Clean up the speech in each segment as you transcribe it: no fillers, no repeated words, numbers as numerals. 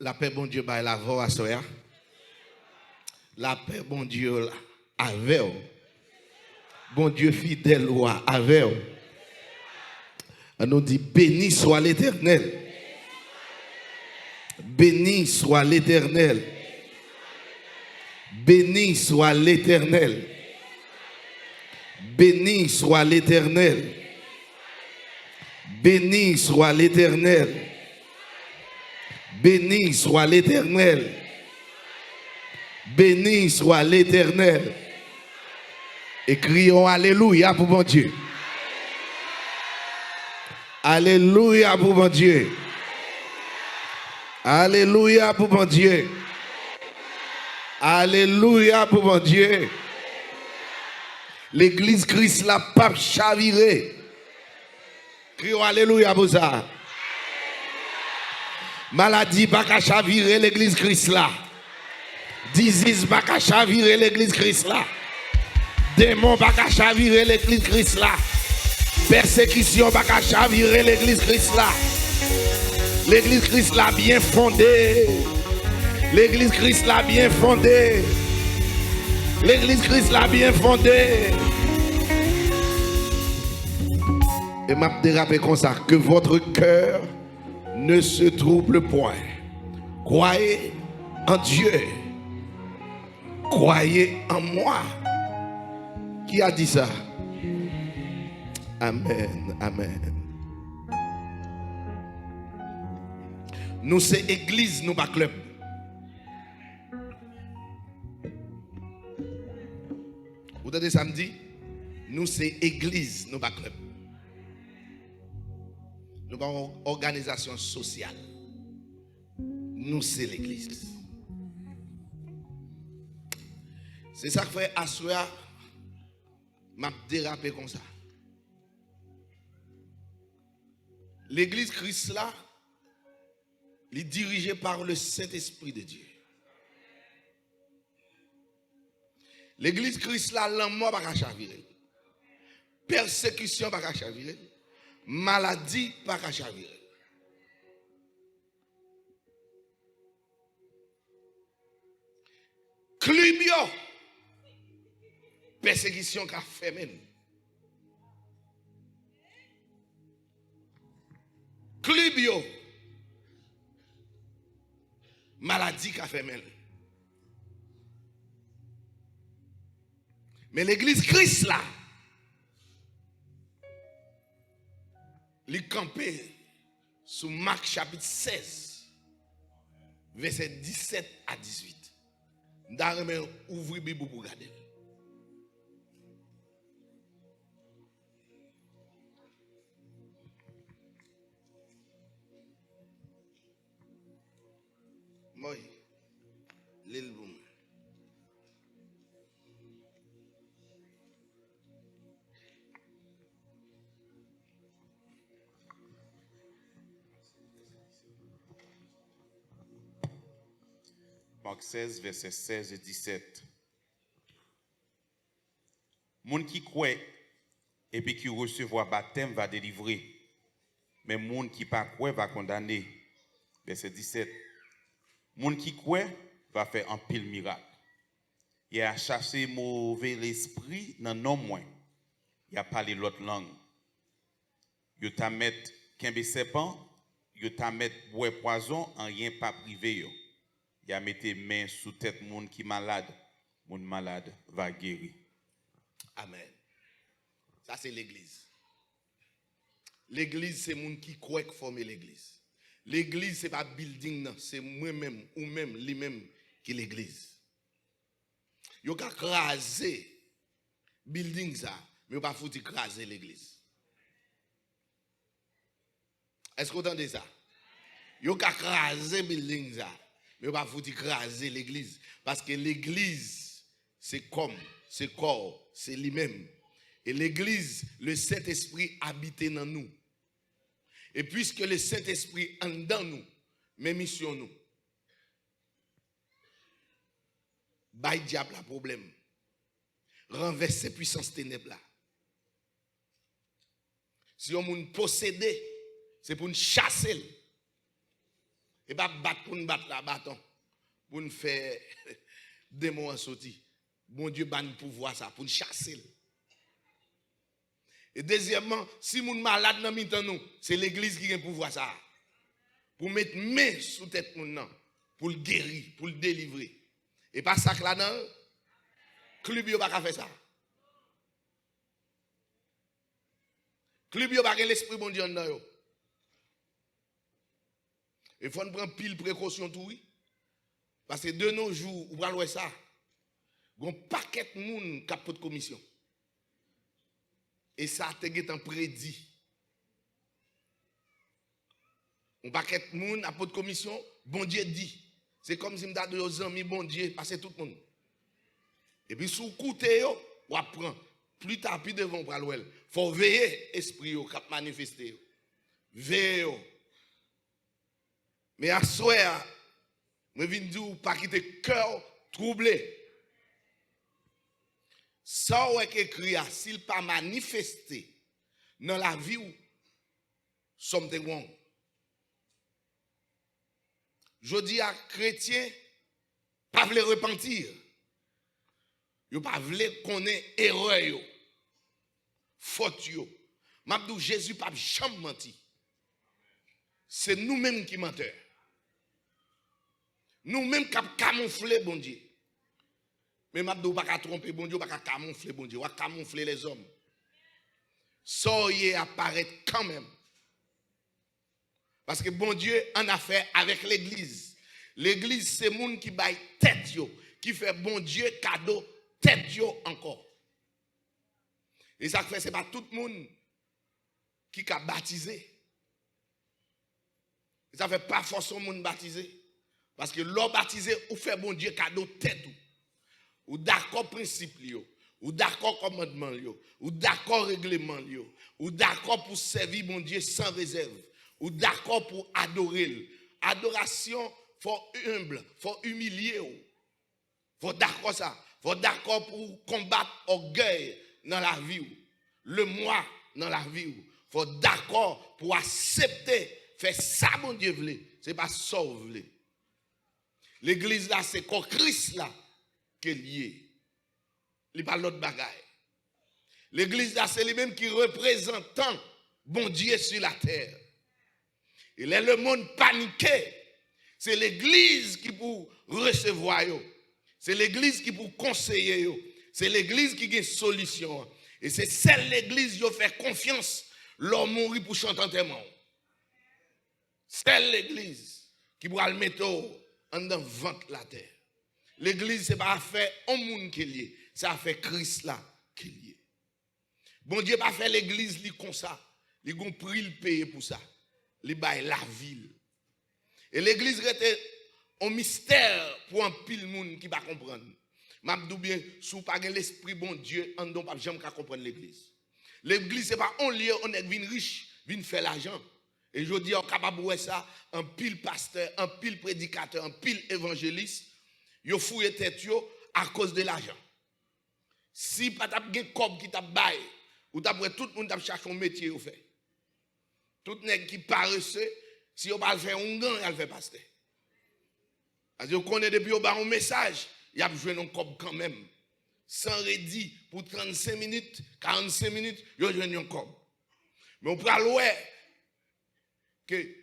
La paix, bon Dieu, by la voix à soya. La paix, bon Dieu, avec. Bon Dieu fidèle, avec. On nous dit, béni soit l'Éternel. Béni soit l'Éternel. Béni soit l'Éternel. Béni soit l'Éternel. Béni soit l'Éternel. Béni soit l'Éternel. Béni soit l'Éternel. Et crions Alléluia pour mon Dieu. Alléluia pour mon Dieu. Alléluia pour mon Dieu. Alléluia pour mon Dieu. L'église Christ la pape chaviré. Crions Alléluia pour ça. Maladie pas qu'à chavirer l'église Christ là. Disease pas qu'à chavirer l'église Christ là. Démon pas qu'à chavirer l'église Christ là. Persécution pas qu'à chavirer l'église Christ là. L'église Christ là bien fondée. L'église Christ là bien fondée. L'église Christ là bien fondée. Et m'a dérapé comme ça, que votre cœur ne se trouble point. Croyez en Dieu. Croyez en moi. Qui a dit ça? Amen, amen. Nous c'est église, nous pas club. Vous entendez samedi? Nous c'est église, nous pas club. Nous pas organisation sociale. Nous c'est l'église. C'est ça que fait Assoya m'a dérapé comme ça. L'église Christ là, il est dirigé par le Saint-Esprit de Dieu. L'église Christ là, l'amour pas chavirer. Persécution pas chavirer. Maladie pas chavirer. Clubio, persécution qu'a fait même. Clubio, maladie qu'a fait même. Mais l'église Christ là, il campé sous Marc chapitre 16, verset 17 à 18. D'arrêter ouvrir Bible pour regarder. Moi, l'île boum. Marc 16, verset 16 et 17. Moun qui croit et puis qui recevra baptême va délivrer. Mais moun qui pas croit va condamner. Verset 17. Moun qui croit va faire un pile miracle. Il a chassé mauvais l'esprit dans non moins. Il a parlé l'autre langue. Il t'a mettre qu'un serpent, il t'a mettre boire poison en rien pas privé yo. Il a mis main sous tête moun qui malade, moun malade va guérir. Amen. Ça c'est l'église. L'église c'est moun qui croit que former l'église. L'église c'est pas building non, c'est moi-même ou même lui-même qui l'église. Yo ka craser building ça, mais yo pas foutu craser l'église. Est-ce que vous entendez ça? Yo ka craser building ça. Mais on va vous écraser l'église. Parce que l'église, c'est comme, c'est corps, c'est lui-même. Et l'église, le Saint-Esprit habite dans nous. Et puisque le Saint-Esprit est dans nous, mais mission nous. Bail diable a problème. Renverser puissance ténèbres là. Si on nous posséder, c'est pour nous chasser. Et pas battre pour nous battre la bâton. Pour nous faire démons en sortie. Bon Dieu ban nous pouvoir ça, pour nous chasser. Et deuxièmement, si nous sommes malades dans nous, c'est l'église qui a le pouvoir ça. Pour mettre main sous tête moun pour le guérir, pour le délivrer. Et pas ça que là-dedans, club yo pas faire ça. Club yo pas l'esprit bon Dieu dans yo. Il faut prendre pile précaution tout oui. Parce que de nos jours, on va voir ça. Il y a un paquet de monde qui a de commission. Et ça a été prédit. Un paquet de monde a de commission, bon Dieu dit. C'est comme si je disais aux amis, bon Dieu, passez tout le monde. Et puis, sous le côté, on apprend. Plus tard, plus devant, on va il faut veiller esprit qui a manifesté. Veiller. Mais à soir, je viens dire, pas quitter le cœur troublé. Ça, on écrit, s'il pas manifesté dans la vie, something wrong. Je dis à chrétiens, pas voulez repentir. Yo pas voulez connaître erreur yo. Faute yo. M'abdou Jésus pas jamais menti. C'est nous-mêmes qui menteurs. Nous-mêmes qui camoufler bon Dieu. Mais m'abdou pas tromper bon Dieu, pas camoufler bon Dieu, ou camoufler les hommes. Soyez apparaître quand même. Parce que bon Dieu en a fait avec l'église. L'église, c'est le monde qui baille tête yo, qui fait bon Dieu cadeau tête yo encore. Et ça fait, c'est pas tout le monde qui a baptisé. Et ça fait pas forcément monde baptisé. Parce que l'homme baptisé, ou fait bon Dieu cadeau tête ou d'accord principe yo, ou d'accord commandement yo, ou d'accord règlement yo, ou d'accord pour servir bon Dieu sans réserve. Ou d'accord pour adorer. Adoration, faut humble, faut humilier. Faut d'accord ça. Faut d'accord pour combattre orgueil dans la vie. Le moi dans la vie. Faut d'accord pour accepter, faire ça mon Dieu voulait. C'est pas ça voulait. L'église là, c'est comme Christ là qui est lié. Il n'y a pas l'autre bagaille. L'église là, c'est lui-même qui représente bon Dieu sur la terre. Et là, le monde paniqué. C'est l'église qui pour recevoir. C'est l'église qui pour conseiller. C'est l'église qui a une solution. Et c'est celle l'église qui fait confiance. L'homme mourit pour chanter enterrement. C'est l'église qui pourra le mettre en dans ventre la terre. L'église, ce n'est pas fait un monde qui est lié. C'est fait Christ là qui est lié. Bon Dieu pas fait l'église comme ça. Il a pris le payer pour ça. Les bail la ville. Et l'église était un mystère pour un pile monde qui va comprendre. M'abdou bien, sous pas l'esprit bon Dieu, on ne peut jamais comprendre l'église. L'église c'est pas un lieu on est vinn riche, vinn faire l'argent. Et je dis on capable de ça, un pile pasteur, un pile prédicateur, un pile évangéliste, yo fouillé tête yo à cause de l'argent. Si pas t'a gen cob qui t'a bail, ou d'après tout le monde t'a cherché un métier au fait. Tout nèg qui paresseux, si on va le faire un gant, il fait pasteur. Parce que vous connaissez depuis au bas un message, il y a joué un cob quand même. Sans redit pour 35 minutes, 45 minutes, il y a joué un cob. Mais on peut aller que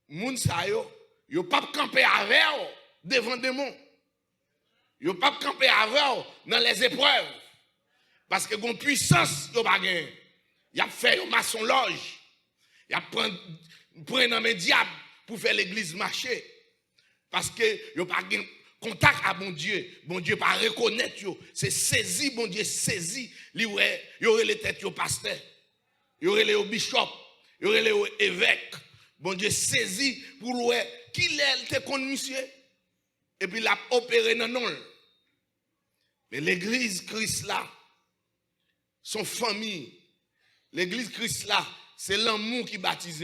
moun sa yo pas camper avec devant des démons. Yo pas camper avec dans les épreuves. Parce que gon puissance yo pas gain. Il a fait un maçon loge. Il a pris dans mes diables pour faire l'église marcher. Parce que il n'y a pas de contact avec bon Dieu. Bon Dieu pas reconnaître. C'est saisi, bon Dieu saisi. Il y aurait les têtes au pasteur. Il y aurait les bishop. Il y aurait les évêques. Bon Dieu saisi pour louer. Qui est contre monsieur? Et puis il a opéré dans non. Mais l'église Christ là, son famille, l'église Christ là, c'est l'amour qui baptise.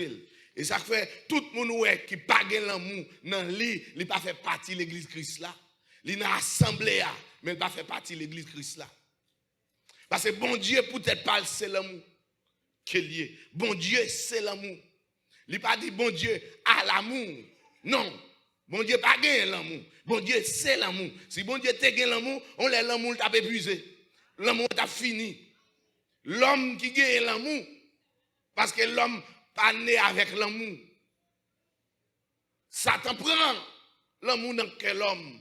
Et ça fait tout le monde qui n'a pas l'amour, il n'a pas fait partie de l'église Christ là. Il n'a assemblé, mais il n'a pas fait partie de l'église Christ là. Parce que bon Dieu, peut-être pas, c'est l'amour qui est lié. Bon Dieu, c'est l'amour. Il n'a pas dit bon Dieu à l'amour. Non, Bon Dieu pas gagné l'amour. Bon Dieu c'est l'amour. Si bon Dieu t'a gagné l'amour, on l'a l'amour t'a épuisé. L'amour t'a fini. L'homme qui gagne l'amour, parce que l'homme pas né avec l'amour. Satan prend l'amour dans quel homme?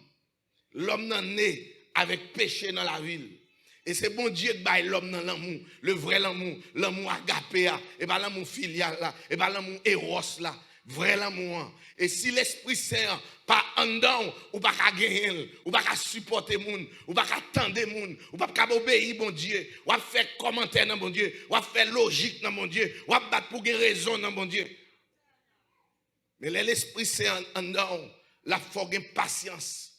L'homme n'est né avec péché dans la ville. Et c'est bon Dieu qui baille l'homme dans l'amour, le vrai l'amour agapé, et pas l'amour filial là, et pas l'amour éros là, vrai l'amour. Et si l'Esprit Saint pas en dedans, ou pas qu'à gagner, ou pas qu'à supporter moun, ou pas qu'à attendre moun, ou pas qu'à obéir bon Dieu, ou à faire commentaire dans bon Dieu, ou à faire logique dans bon Dieu, ou à battre pour gagner raison dans bon Dieu. Mais l'Esprit Saint en dedans, la faut gagner patience.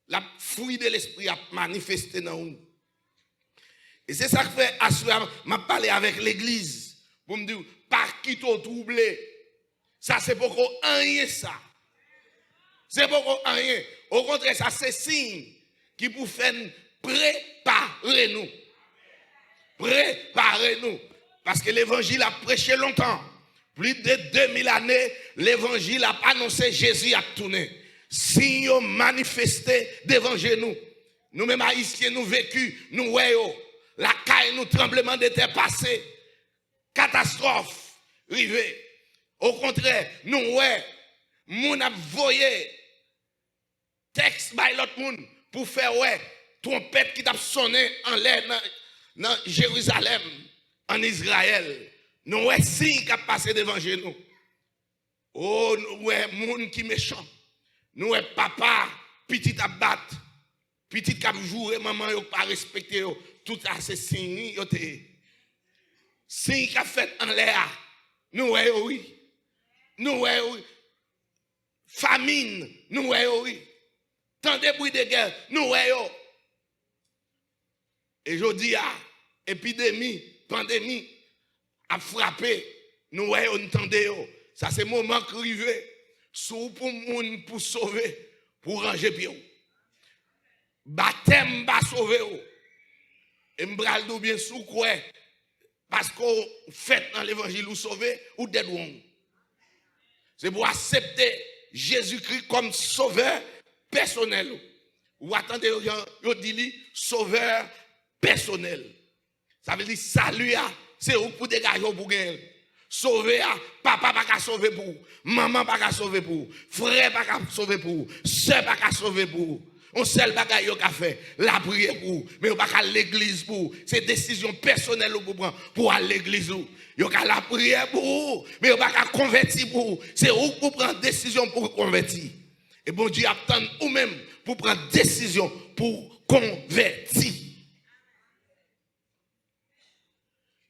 La fruit de l'Esprit a manifesté dans nous. Et c'est ça que fait assurer, m'a parlé avec l'église pour me dire, par qui t'ont troublé. Ça, c'est pourquoi rien ça. C'est pourquoi rien. Au contraire, ça, c'est signe qui pour faire préparer-nous. Préparez-nous. Parce que l'évangile a prêché longtemps. Plus de 2000 années, l'évangile a annoncé Jésus a tourné. Signe manifesté devant nous. Nous-mêmes haïtiens, nous vécu, nous voyons. La caille, nous tremblement de terre passé. Catastrophe, rivé. Au contraire, nous voyons. Moun a voyé. Texte by l'autre monde pour faire ouais. Trompette qui t'a sonné en l'air dans Jérusalem, en Israël. Nous voyons signe qui a passé devant nous. Oh, nous voyons moun qui méchant. Nous voyons papa, petit à battre. Petit qui a joué, maman n'a pas respecté. Tout ça, c'est signe. Signe qui a fait en l'air. Nous voyons oui. Nous voyons oui. Famine. Nous voyons oui. Tant de bruit de guerre. Nous voyons. Et je dis, épidémie, pandémie a frappé. Nous voyons, nous entendons. Ça, c'est le moment qui arrive. Sous pour moun pour sauver, pour ranger pied. Baptême va sauver. Et m'bral dou bien sous quoi? Parce qu'on fait dans l'évangile ou sauver ou dédouan. C'est pour accepter Jésus-Christ comme sauveur personnel. Ou attendez, yo dit sauveur personnel. Ça veut dire salut, c'est pour dégager pour gagner. Sauver, papa pas qu'à sauver pour, maman pas qu'à sauver pour, frère pas qu'à sauver pour, soeur pas qu'à sauver pour. On seul bagaille yo qu'a fait, la prière pour, mais on pas qu'à l'église pour. C'est décision personnelle pour prendre pour aller à l'église ou. Yo qu'à la prière pour, mais on pas qu'à convertir pour. C'est où pour prendre décision pour convertir. Et bon Dieu attend ou même pour prendre décision pour convertir.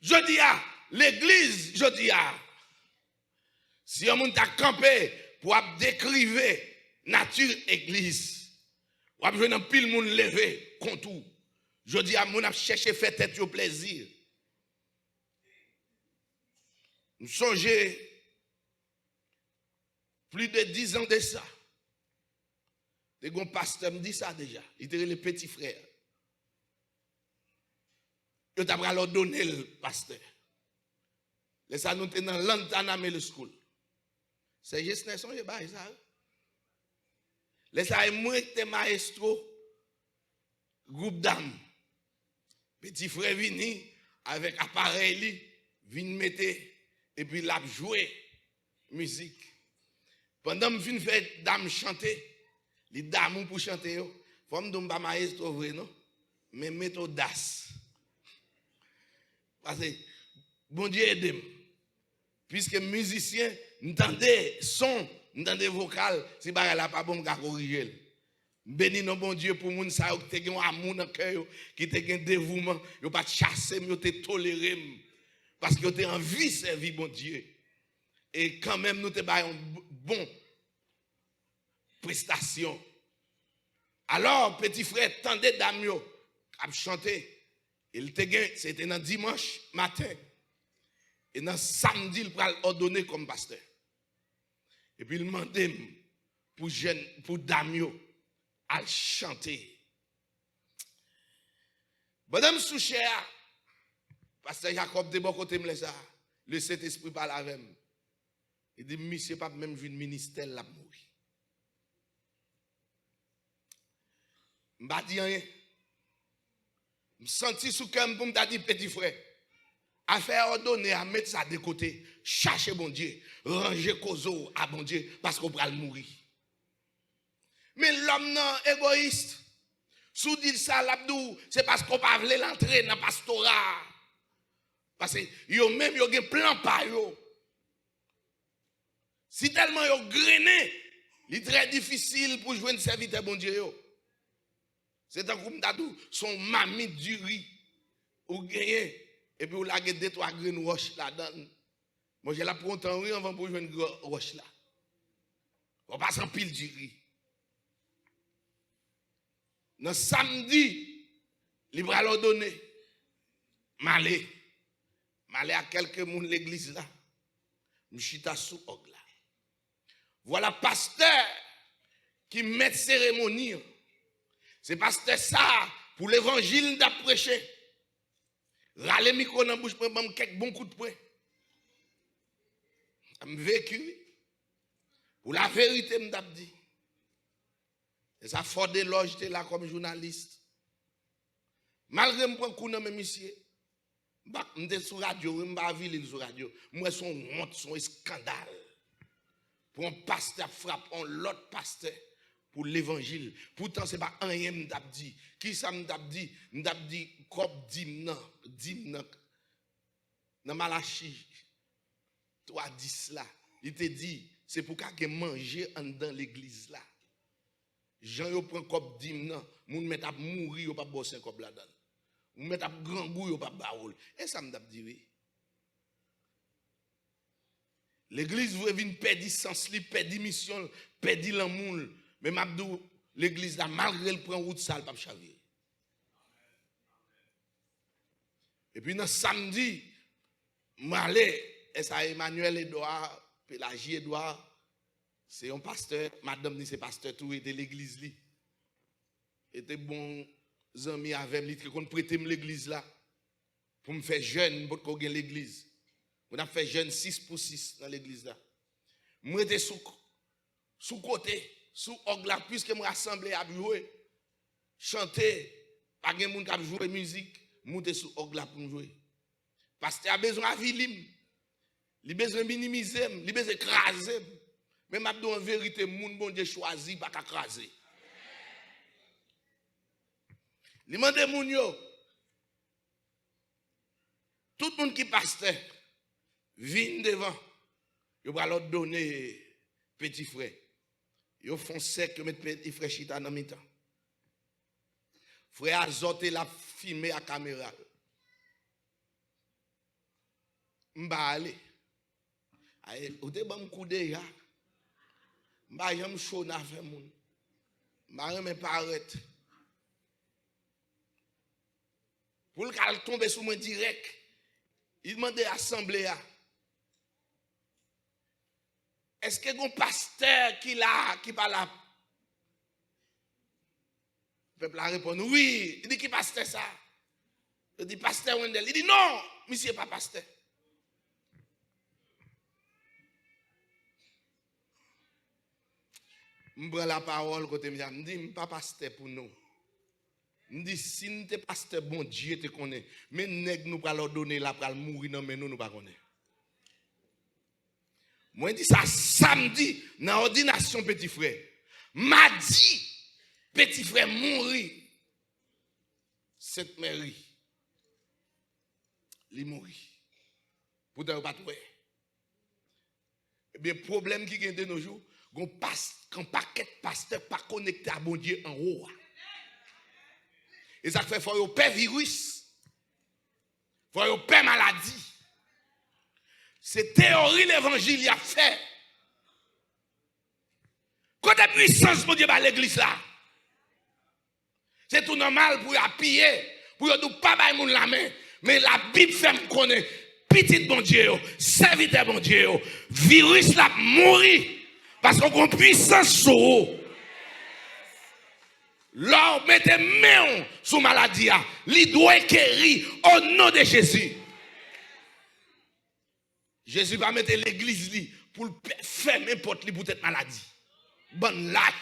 Je dis l'église, je dis si on t'a campé pour décrire nature église, ou a besoin d'un pile monde levé contour. Je dis mon a cherché faire tête au plaisir. Nous songez plus de 10 ans de ça. Le grand pasteur me dit ça déjà. Il était le petit frère. Je t'ai leur donné le pasteur. Les ça nous dans Lantana Middle School. C'est juste ne son je bail ça. Les ça moi qui maestro groupe d'âme. Petit frère vini avec appareil vinn mettre et puis l'a jouer musique. Pendant me fin fait dame chanter, les dames pour chanter yo, faut me donner pas maestro vrai non, mais mettre audace. Parce que bon Dieu aide-moi. Puisque musicien, n'entendez son, n'entendez vocal, si bah là pas bon qu'à corriger. Béni non bon Dieu pour moun ça qui te gen amour dans cœur, qui te gen dévouement, yo pas chasser, yo te tolérer parce que yo te envie servir bon Dieu. Et quand même nous te ba une bon prestation. Alors petit frère, tendez dame yo a chanter. Il te gen, c'était dans dimanche matin. Et dans samedi, il va ordonner comme pasteur. Et puis il demandait pour Damio à chanter. Madame Souchère, pasteur Jacob de bon côté me laisse ça. Le Saint-Esprit parle avec moi. Il dit, monsieur pas même vu le ministère là mourir. Je ne dis rien. Je me sens sous cœur pour me dire, petit frère, à faire ordonner, à mettre ça de côté, chercher bon Dieu, ranger cause à bon Dieu, parce qu'on va mourir. Mais l'homme non égoïste, sous dit ça, l'abdou, c'est parce qu'on va vouloir l'entrer dans le pastorat. Parce que yo même yo gen plan pa yo. Si tellement yo grené, il est très difficile pour jouer un serviteur bon Dieu yo. C'est un groupe d'adou, son mamie du riz ou gagné et puis ou la deux trois graines roches là-dedans. Moi j'ai la pour un temps avant pour jouer une roche là. On passe en pile du riz. Dans samedi, il va leur donner malé à quelques monde l'église là. M'chita sous og là. Voilà pasteur qui met cérémonie. C'est pasteur ça pour l'évangile d'a prêcher. Râler micro dans bouche pour me quelques bons coups de poing. Am vécu pour la vérité m'd'a dit. Et ça faut des loges là comme journaliste. Malgré me prendre coup dans mes messieurs. M'étais sur radio, m'ba ville sur radio. Moi son honte, son scandale. Pour un pasteur frappe un l'autre pasteur pour l'évangile. Pourtant c'est pas rien m'd'a dit. Qui ça m'd'a dit? M'd'a dit comme dimna dans Malachi 3:10 là. Il te dit c'est pour qu'à manger en dans l'église là. Jean yo prend comme dimna, moun met à mourir yo pas bosser comme là-dedans. Moun met à grand goût yo pas baoul. Et ça m'd'a dit oui. L'église veut venir perdre sens li, perdre mission, perdre l'amour. Mais m'abdou l'église là malgré le prend route sale pas chavier. Et puis dans samedi, m'allé et ça Emmanuel Edouard, Pélagie Edouard, c'est un pasteur, madame ni c'est pasteur tout était l'église li. Était bon amis avec lui qui qu'on prêter l'église là pour me faire jeune pour qu'on gagne l'église. On a fait jeune 6 pour 6 dans l'église là. Moi j'étais sous côté, sous ogla puisque me rassembler à jouer, chanter, pas gen moun qui jouer musique, monter sous ogla pour jouer. Pasteur a besoin de vilim. Il a besoin de minimiser, il a besoin d'écraser. Mais m'abdou en vérité, moun bon Dieu choisi pas qu'écraser. Il demande moun yo. Tout le monde qui pasteur vient devant. Yo va leur donner petit frère. Yo font sec mettre petit frère chita dans mi-temps. Frère azote la filmer à caméra. M'ba aller. Aye, ou te bon coup déjà. M'ba yam chaud na fait moun. M'ba remen paraître. Pour le cas tomber sur moi direct, il demande à l'assemblée. Est-ce que un pasteur qui parle là? Le peuple a répondu oui. Il dit qui pasteur ça? Il dit pasteur Wendel. Il dit non, monsieur pas pasteur. Je prends la parole côté me dit pas pasteur pour nous. Je dis si nous t'es pasteur bon Dieu te connaît, mais nèg nous pas leur donner la pral mourir non mais nous pas connaît. Moi dis ça samedi dans ordination petit frère. M'a dit petit frère mourir. Sainte Marie. Li mourir. Pourtant pas tout. Eh bien problème qui gagne de nos jours, quand paquet pasteur pas connecté à bon Dieu en haut. Et ça fait faut paix virus. Faut paix maladie. C'est théorie l'évangile y a fait. Quand la puissance mon Dieu par l'église là. C'est tout normal pour y appuyer, pour y pas bailler moun la main, mais la Bible fait me connaître petit bon Dieu, serviteur bon Dieu, virus là mourir parce qu'on a puissance sur eux. Là, mettez main sur maladie, il doit guérir au nom de Jésus. Jésus va mettre l'église pour faire n'importe qui pour cette maladie. Bonne lâche.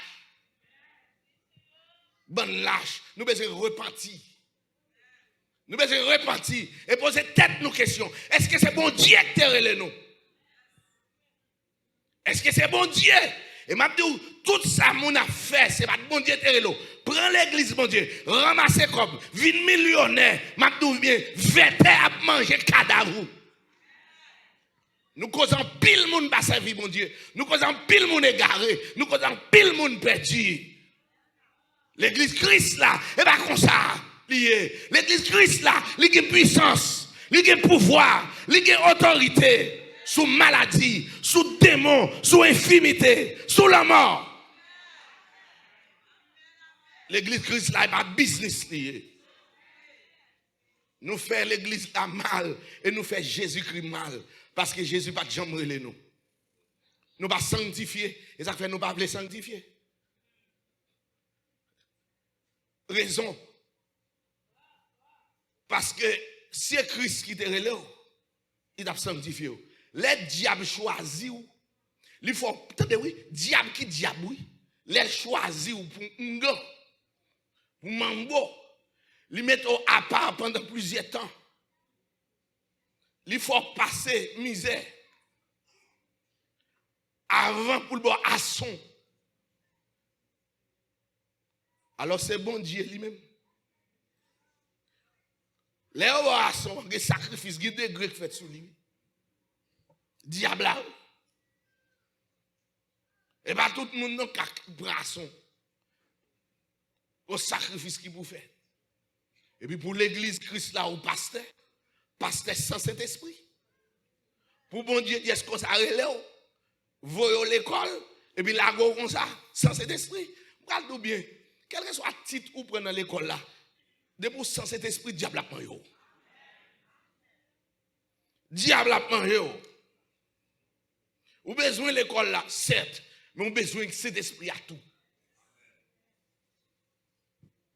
bonne lâche, nous besoin repentir. Nous besoin repentir et poser tête nos questions. Est-ce que c'est bon Dieu qui te relève nous? Est-ce que c'est bon Dieu? Et m'a dit tout ça mon a fait, c'est pas bon Dieu te relève. Prends l'église bon Dieu, ramassez comme, vin millionnaire, m'a dit bien, vete à manger cadavre. Nous causons pile monde pas servir mon Dieu. Nous causons pile monde égaré, nous causons pile monde perdu. L'église Christ là, et pas comme ça. L'église Christ là, il a puissance, il a pouvoir, il a autorité sous maladie, sous démon, sous infimité, sous la mort. L'église Christ là, il pas business lié. Nous faisons l'église là mal et nous faisons Jésus-Christ mal parce que Jésus pas jamais relé nous. Nous pas sanctifier et ça fait nous pas les sanctifier. Raison. Parce que si c'est Christ qui te relève, il t'a sanctifié. Les diables choisissent, il faut, attendez, oui, diable qui diable, oui, les choisissent pour un gars, pour mambo, ils mettent à part pendant plusieurs temps. Il faut passer misère avant pour le boire à son. Alors c'est bon Dieu lui-même. Les orations, les sacrifices, les degrés qui fait sous lui. Diable là. Et pas tout le monde n'a qu'à brasson au sacrifice qu'il vous fait. Et puis pour l'église Christ là, ou pasteur sans cet esprit. Pour bon Dieu, est-ce qu'on s'arrête voyez l'école, et puis là, comme ça, sans cet esprit. Regardez bien, quel que soit le titre ou prendre dans l'école là, depuis sans cet esprit, diable a mangé. Diable a mangé. Vous avez besoin de l'école là, certes, mais vous avez besoin de cet esprit à tout.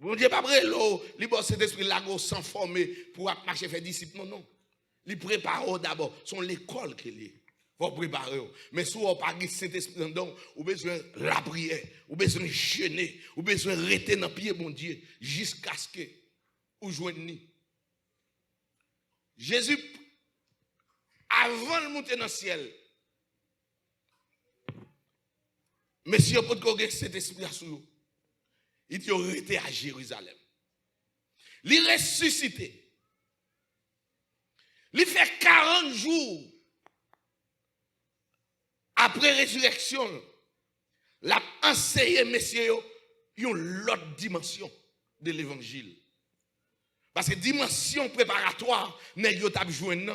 Vous ne dites pas après l'eau, cet esprit là, sans former pour marcher faire disciple. Non, non. Il prépare d'abord. C'est l'école qu'il est. Vous préparer. Mais si vous n'avez pas cet esprit dedans, vous avez besoin de la prière, vous avez besoin de jeûner, vous avez besoin de rester dans le pied, mon Dieu, jusqu'à ce que vous joignez. Jésus, avant de monter dans le ciel, monsieur, pour que cet esprit à sous il est arrêté à Jérusalem. Il est ressuscité. Il fait 40 jours après résurrection. Il a enseigné, messieurs, une autre dimension de l'évangile. Parce que dimension préparatoire, n'est pas joué.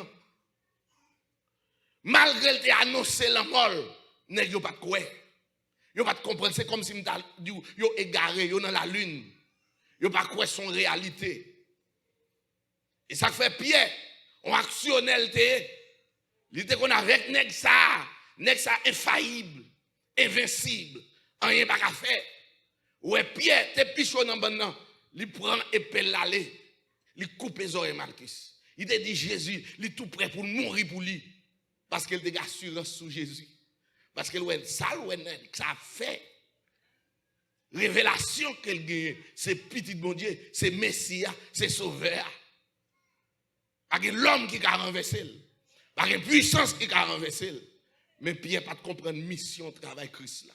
Malgré qu'il a annoncé la mort, n'est pas de quoi. Yo pas comprendre, c'est comme si yo égaré, yo dans la lune. Yo pas quoi son réalité. Et ça fait Pierre, on actionnel il était qu'on avec nèg ça infaillible, invincible, rien pas à faire. Ouais Pierre, t'es pichon dans bannan, il prend épée l'aller, il coupe les oreilles Marcus. Il te dit Jésus, il est tout prêt pour mourir pour lui parce qu'il a assurance sur Jésus. Parce que ça fait révélation qu'elle gagne. C'est petit bon Dieu, c'est Messia, c'est Sauveur. Pas que l'homme qui a renversé, pas que puissance qui a renversé. Mais Pierre pas de comprendre mission travail Christ là.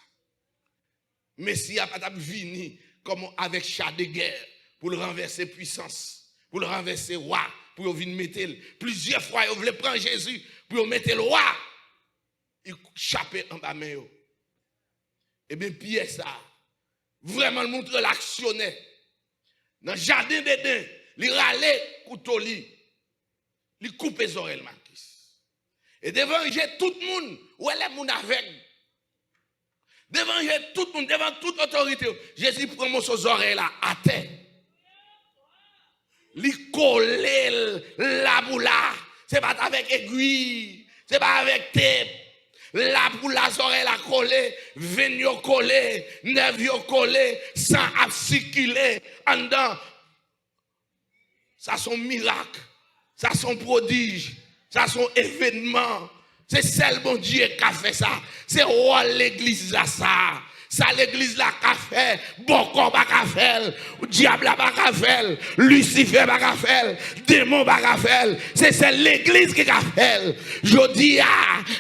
Messia pas de venir comme avec chat de guerre pour le renverser puissance, pour le renverser roi, pour venir mettre plusieurs fois il voulait prendre Jésus pour mettre le roi. Il chapait en bas main. Et bien Pierre ça vraiment montre l'actionnaire dans le jardin d'Éden, il râlait couteau il coupe les oreilles Marcus. Et devant tout le monde, où est le monde avec devant tout le monde, devant toute autorité, Jésus prend mon aux oreilles là à terre. Il colle la boula, c'est pas avec aiguille, c'est pas avec tape. La pour la oreille la collée, veine collée, nerf collé, sang a circulé en dedans. Ça sont miracles, ça sont prodiges, ça sont événements. C'est seul bon Dieu qui a fait ça. C'est roi l'église là ça. Ça l'église là qu'a fait, Boko pas qu'a fait, diable pas qu'a fait, Lucifer pas qu'a fait, démon pas qu'a fait. C'est l'église qui a fait. Je dis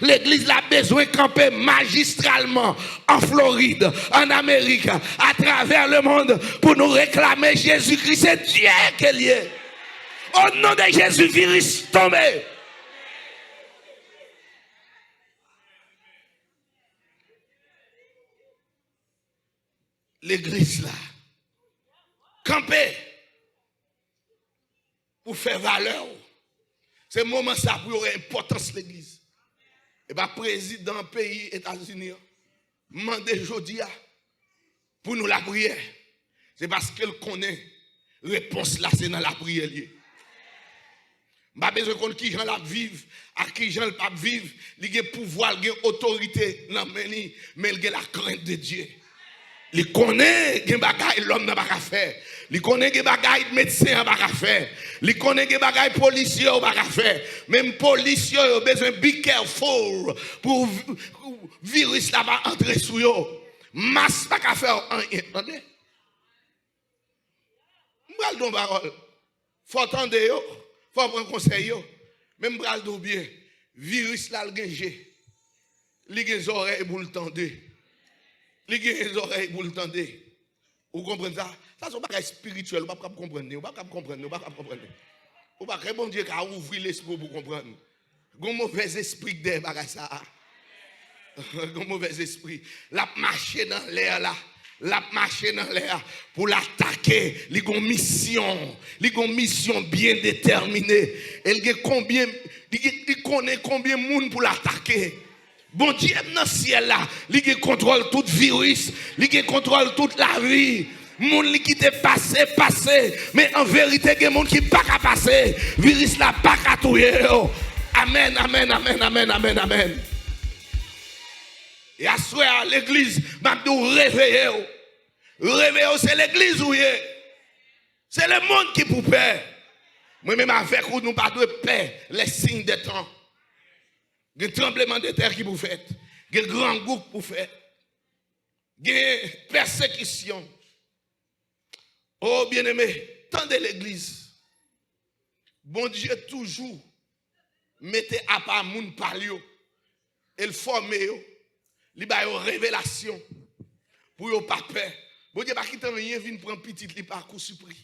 l'église là besoin de camper magistralement en Floride, en Amérique, à travers le monde pour nous réclamer Jésus-Christ. C'est Dieu qui est lié. Au nom de Jésus, virus tombé. L'église là, camper pour faire valeur. C'est le moment ça pour avoir importance l'église. Et bien, président pays États-Unis, demande aujourd'hui pour nous la prière. C'est parce qu'elle connaît réponse là, c'est dans la prière. Je n'ai pas besoin de qui gens la vivent, à qui gens pas vivre, il a pouvoir, il a autorité, mais il a la crainte de Dieu. Il connaît que bagaille l'homme n'a pas faire. Il connaît que bagaille médecin n'a pas faire. Il connaît que bagaille policier n'a pas faire. Même policier a besoin de be careful pour virus là va entrer sous yo. Masse pas qu'à faire rien. Attendez. M'bral don parole. Faut attendre yo, faut prendre conseil yo. Même m'bral do bien. Virus là le gagé. Li gen oreilles pour le tendre. Les gens oreilles pour le tendre. Vous comprenez ça? Ça, c'est pas spirituel. Vous ne pouvez pas comprendre. Vous ne pouvez pas comprendre. Vous ne pouvez pas comprendre. Vous ne pouvez pas bon Dieu qui a ouvert l'esprit pour comprendre. Vous avez un mauvais esprit de ça. Un mauvais esprit. La marché dans l'air là. La marché dans l'air pour l'attaquer. Il a une mission. Il a une mission bien déterminée. Il connaît combien de monde pour l'attaquer. Bon Dieu, dans le ciel là, il contrôle tout virus, il contrôle toute la vie. Moun qui te passé, mais en vérité, il y a des gens qui ne peuvent pas passer. Virus là, pas qu'à tout. Amen, amen, amen, amen, amen, amen. Et à ce soir, l'église, je vais réveiller. Réveiller, c'est l'église où il est. C'est le monde qui pour paix. Moi-même, avec vous, nous pas de paix, les signes des temps. Il y a un tremblement de terre qui vous fait. Il y a un grand groupe pour faire. Il y a une persécution. Oh, bien-aimé, tendez l'église. Bon Dieu, toujours, mettez à part moun palio. Et le former, il y a une révélation. Pour yon pas peur. Bon Dieu, pas quitter rien, vient prendre petit, li pas coup surpris.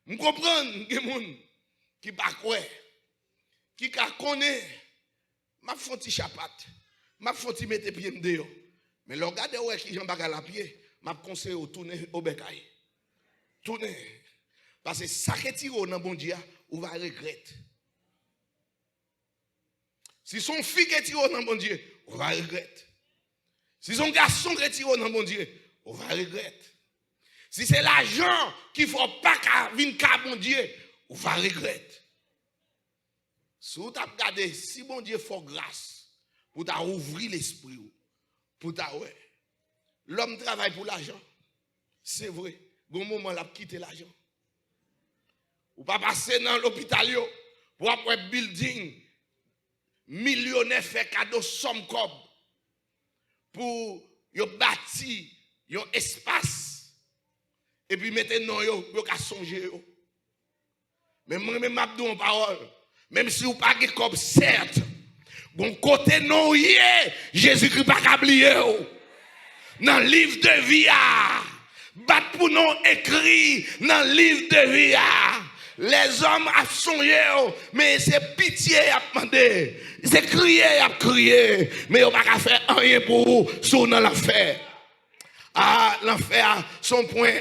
Je comprends, il y a des gens qui pas quoi. Qui connaît, m'a fonti chapat, m'a fonti mettre pied m'deo. Mais le regardez ouais qui j'en bagarre la pied, m'a conseillé au tourner au bécaye. Tourner. Parce que ça qui tire dans bon Dieu, on va regretter. Si son fille qui tire dans bon Dieu, on va regretter. Si son garçon qui tire dans bon Dieu, on va regretter. Si c'est l'argent qu'il faut pas venir à bon Dieu, on va regretter. Si vous avez regardé, si bon Dieu fait grâce pour ouvrir l'esprit, pour ouais. L'homme travaille pour l'argent. C'est vrai. Bon moment, il a quitté l'argent. Ou pas passer dans l'hôpital pour après building, millionnaire fait cadeau somme comme pour bâtir un espace et puis mettre non yo ka songer. Mais moi-même, je dis en parole. Même si vous n'avez pas de comme certes, bon côté non, Jésus-Christ n'a pas oublié. Dans le livre de vie, bat pour nous écrit dans le livre de vie. Les hommes ont songé, mais c'est pitié à demander. C'est crier à crier, mais on ne peut pas faire rien pour vous sur l'enfer. Ah, l'enfer, son point.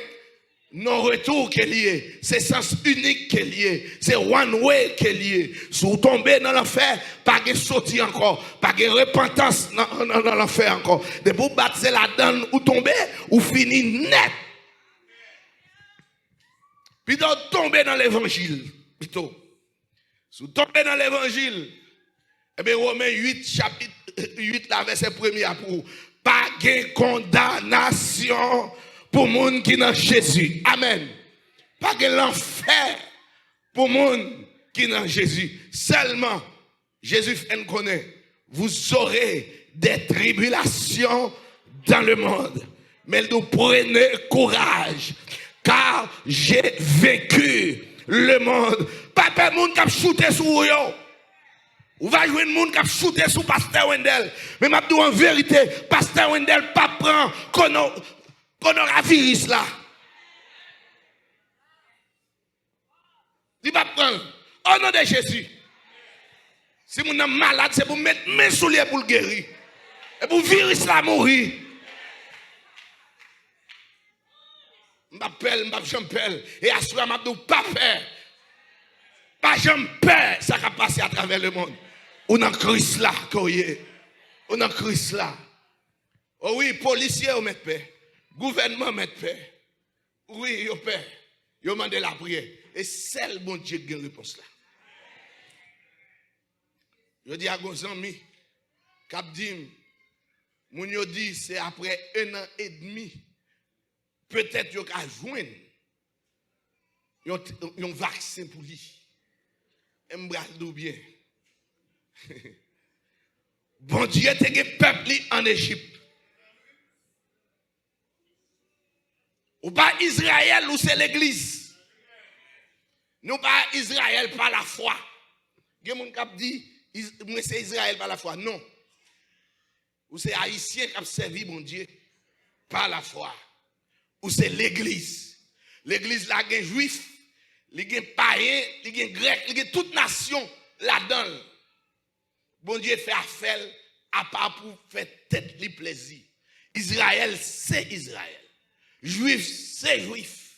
Non-retour qui est lié, c'est sens unique qui est lié, c'est one way qui est lié. Si vous tombez dans l'enfer, pas de sortie encore, pas de repentance dans l'enfer encore. De vous battre la donne ou tomber, ou finir net. Plutôt tomber dans l'évangile. Plutôt. Si vous tombez dans l'évangile, eh bien, Romains 8, chapitre 8, la verset 1er pour pas de condamnation. Pour les gens qui sont dans Jésus. Amen. Pas que l'enfer pour les gens qui sont dans Jésus. Seulement, Jésus fait connaître. Vous aurez des tribulations dans le monde. Mais nous prenez courage, car j'ai vaincu le monde. Pas de monde qui a shooté sur vous. Ou va jouer un monde qui a shooté sur Pasteur Wendell. Mais je dis en vérité, Pasteur Wendell pas prend coronavirus là. Il va prendre. Au nom de Jésus. Si vous êtes malade, c'est pour mettre mes souliers pour le guérir. Et pour virus là mourir. M'appelle. Et à ce moment, je ne pas faire. Pas jamais peur, ça va passer à travers le monde. On a Christ là, on a Christ là. Oh oui, policiers, on met paix. Gouvernement, met paix. Oui, ils paix. Ils demandent la prière. Et c'est le bon Dieu qui a une réponse là. Je dis à vos amis, Cap Dim, mon yo dit c'est après 1 an et demi, peut-être qu'il y a joindre un vaccin pour lui. Et me bral bien. Bon Dieu, t'es un peuple en Égypte. Ou pas Israël ou c'est l'église. Nous pas Israël par la foi. Il y a des gens qui disent, c'est Israël par la foi. Non. Ou c'est haïtien qui a servi mon Dieu par la foi. Ou c'est l'église. L'église là, il y a juif, il y a païen, il y a grec, il y a toute nation là-dedans. Bon Dieu fait affaire à part pour faire tête li plaisir. Israël, c'est Israël. Juif, c'est juif.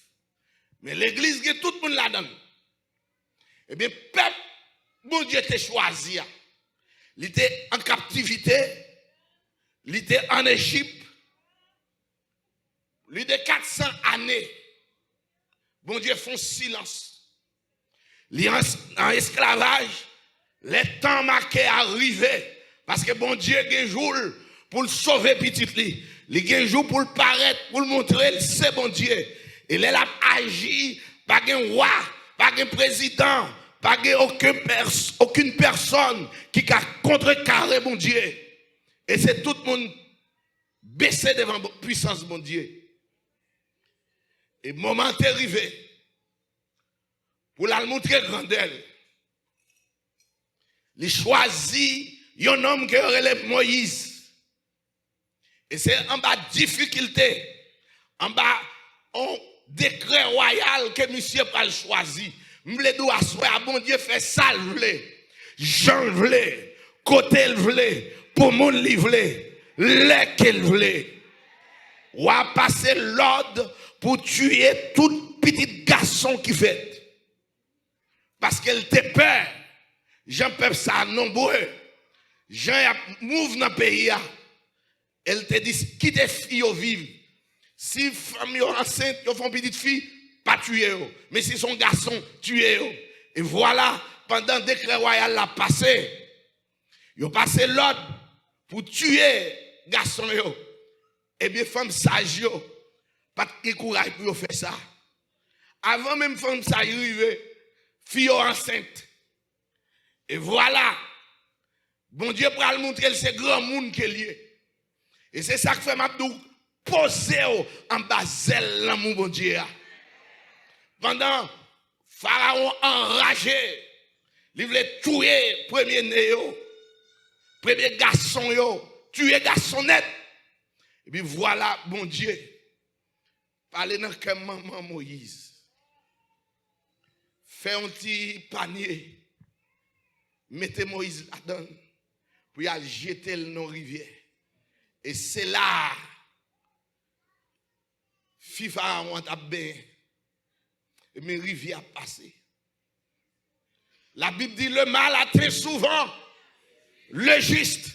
Mais l'église, il y a tout le monde là-dedans. Eh bien, peuple, bon Dieu t'a choisi. Il était en captivité. Il était en Égypte. Il était 400 années. Bon Dieu font silence. Il est en esclavage. Les temps marqués arrivés. Parce que bon Dieu a un jour pour le sauver petit lui. Il a un jour pour le paraître, pour le montrer, c'est bon Dieu. Et il a agi, pas un roi, pas un président, pas aucune personne qui a contrecarré mon Dieu. Et c'est tout le monde baissé devant la puissance de mon Dieu. Et le moment est arrivé pour la montrer grandeur. Il choisit un homme qui relève Moïse. Et c'est en bas difficulté, en bas un décret royal que monsieur pas choisi. M'le doit soit bon Dieu fait ça le vle. Jean vle, côté le vle, pour mon livre les qu'elle vle. Ou a passer l'ordre pour tuer tout petit garçon qui fait. Parce qu'elle te peur. Jean peuple ça nombreux. Jean mouve dans le pays. Elle te dit, quitte fille au vivre. Si femme est enceinte, ils font petite fille, pas tuer. Mais si son garçon, tuer. Et voilà, pendant le décret royal l'a passé, ils ont passé l'ordre pour tuer garçon. Et bien, femme sage, pas de courage pour faire ça. Avant même femme sage arriver, fille enceinte. Et voilà, bon Dieu pour le montrer, c'est grand monde qui est lié. Et c'est ça que fait Mabdou poser en bas zèle l'amour bon Dieu. Pendant Pharaon enragé, il voulait tuer premier néo, premier garçon tuer garçon net. Et puis voilà bon Dieu parler dans le maman Moïse. Fait un petit panier, mettez Moïse là-dedans pour y aller jeter le nom rivière. Et c'est là, FIFA a bien, et mes rivières passées. La Bible dit le mal atteint souvent le juste,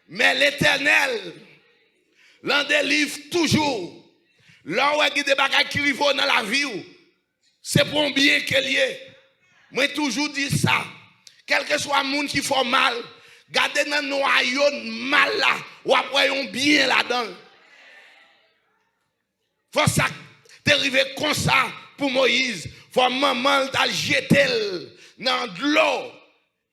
mais l'Éternel l'en délivre toujours. Là où il y a des bagages qui arrivent dans la vie, c'est pour un bien qu'elle y est. Moi, toujours dis ça. Quel que soit le monde qui fait mal, gardez dans le noyau mal là, ou après un bien là-dedans. Faut ça t'arriver comme ça pour Moïse. Faut maman t'a jeté dans de l'eau.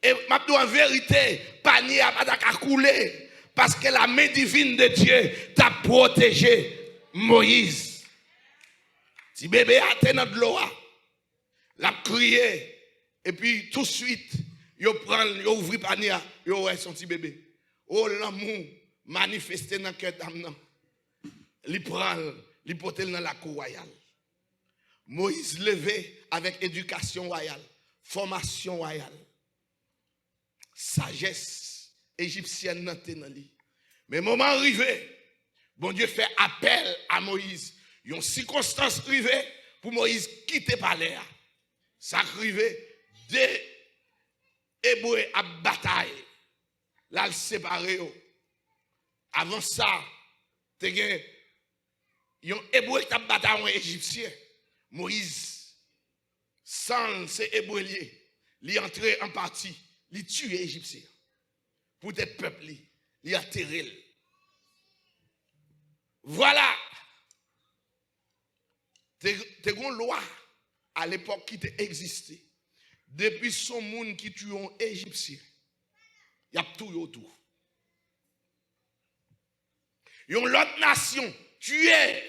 Et en vérité, panier a pas qu'à couler. Parce que la main divine de Dieu t'a protégé Moïse. Si bébé a été dans de l'eau, l'a crié, et puis tout de suite, il prend, il ouvre le panier, il ouvre son petit bébé. Oh, l'amour manifesté dans le cœur d'âme. Il prend, il porte dans la cour royale. Moïse levé avec éducation royale, formation royale, sagesse égyptienne dans lui. Mais moment arrivé, bon Dieu fait appel à Moïse. Il y a une circonstance arrivée pour Moïse quitter palais. Ça arrivé des Hébreux à bataille. Là, il séparé. Avant ça, il y a un Hébreu qui a bataille un Égyptien. Moïse, sans ces Hébreux, il est entré en partie, il tue les Égyptiens. Pour être peuple, il a enterré. Voilà. T'es une loi à l'époque qui existait. Depuis son monde qui tue un Égyptien, il y a tout autour. Il y a une autre nation tuée,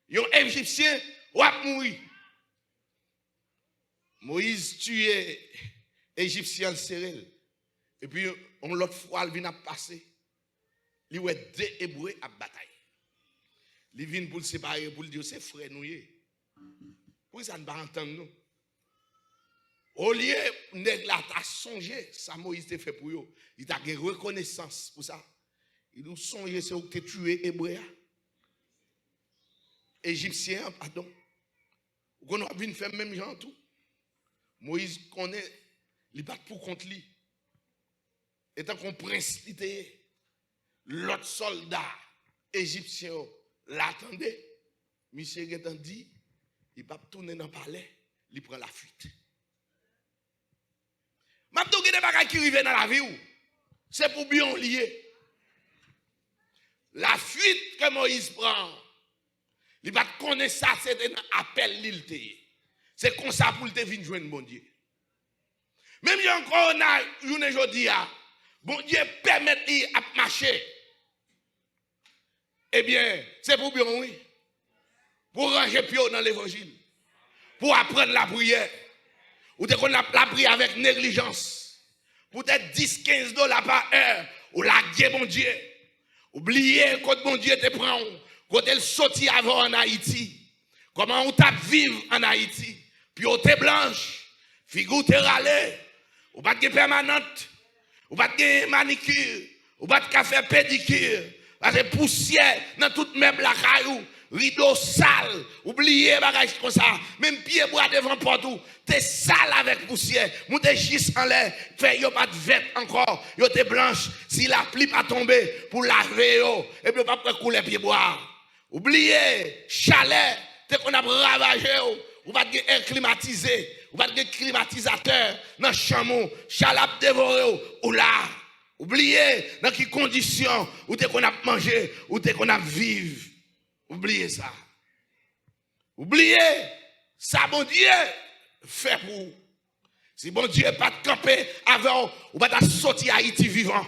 il y a un Égyptien ou a mourir. Moïse tué Égyptien serré. Et puis, on l'autre fois, il vient passer. Il y a deux Hébreux à bataille. Il vient pour le séparer, pour le dire, c'est frère nous. Pourquoi ça ne va pas entendre nous? Au lieu de la songer, ça Moïse te fait pour eux. Il a une reconnaissance pour ça. Il nous songe, c'est où tu es tué Hébreu. Égyptien, pardon. On a vu faire même genre tout. Moïse connaît, il bat pour contre lui. Étant qu'on prince, l'autre soldat égyptien l'attendait. Monsieur Gétan dit, il va tourner dans le palais, il prend la fuite. Maintenant, il y a des bagages qui arrivent dans la vie, c'est pour bien lier. La fuite que Moïse prend, il va connaître ça, c'est un appel l'île. C'est comme ça pour te venir joindre bon Dieu. Même si encore on a une aujourd'hui, bon Dieu permet de marcher. Eh bien, c'est pour bien, oui. Pour ranger pied dans l'évangile. Pour apprendre la prière. Ou dès qu'on a la prière avec négligence. Peut-être 10-15 $ par heure. Ou la guerre, bon Dieu. Oubliez quand bon Dieu te prend. Quand elle sortit avant en Haïti. Comment on tape vivre en Haïti. Puis on te blanche. Figure te râler. Ou pas de permanente. Ou pas de manicure. Ou pas de café pédicure. Parce que poussière dans toute meuble la caillou. Rideau sale, oubliez bagage comme ça, même pied bois devant porte, t'es sale avec poussière, mou t'es juste en l'air, fait yo pas de vête encore, yo t'es blanche, si la pluie pas tomber pour laver yo, et puis pas couler pied bois. Oubliez, chalet, t'es qu'on a ravagé yo, ou pas de air climatisé, ou pas de climatisateur, dans chamou, chalap dévoré ou là. Oubliez dans quelles conditions, où t'es qu'on a mangé, où t'es qu'on a vivre. Oubliez ça. Oubliez ça, bon Dieu fait pour vous. Si bon Dieu pas de camper avant, ou pas de sortir Haïti vivant,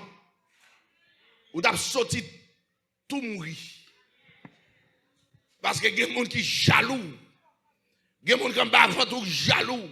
ou de sortir tout mourir. Parce que il y a des gens qui sont jaloux. Il y a des gens qui sont avant tout jaloux.